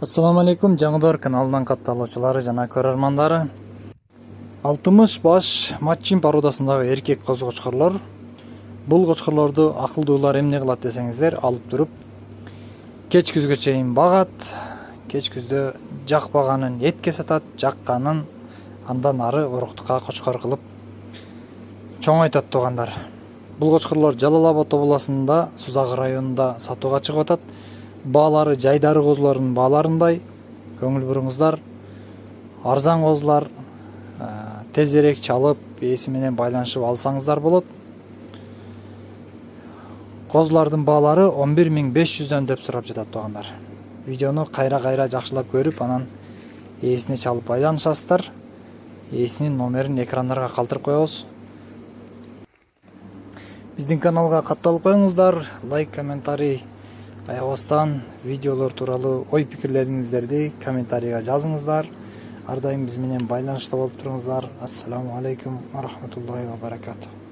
Assalamu alaikum, жаңыдар каналынан катталуучулары жана көрөрмандары. 60 баш матчин породасындагы эркек козгочкорлор. Бул кочкорлорду акылдуулар эмне кылат десеңиздер, алып туруп кеч күзгө чейин багат. Кеч күздө жакпаганын этке сатат, жакканын андан ары уруктукка кочкор кылып чоңойтат туугандар. Бул кочкорлор Жалал Абад областында, Сузак районунда сатууга чыгып атат. Баалары жайдары козулардын бааларындай. Көңүл буруңуздар. Арзан козулар, тезирээк чалып, ээси менен байланышып алсаңыздар болот. Козулардын баалары 11.500 деп сурап жатат туугандар. Видеону кайра жакшылап көрүп, анан ээсине чалып байланышасыздар. Ээсинин номерин экрандарга калтырып коебуз. Биздин каналга катталып коюңуздар, лайк, комментарий аябастан видеолор тууралуу ой пикирлериңиздерди комментарийга жазыңыздар. Ар дайым биз менен байланышта болуп туруңуздар. Ассаламу алейкум ва рахматуллахи ва баракатух.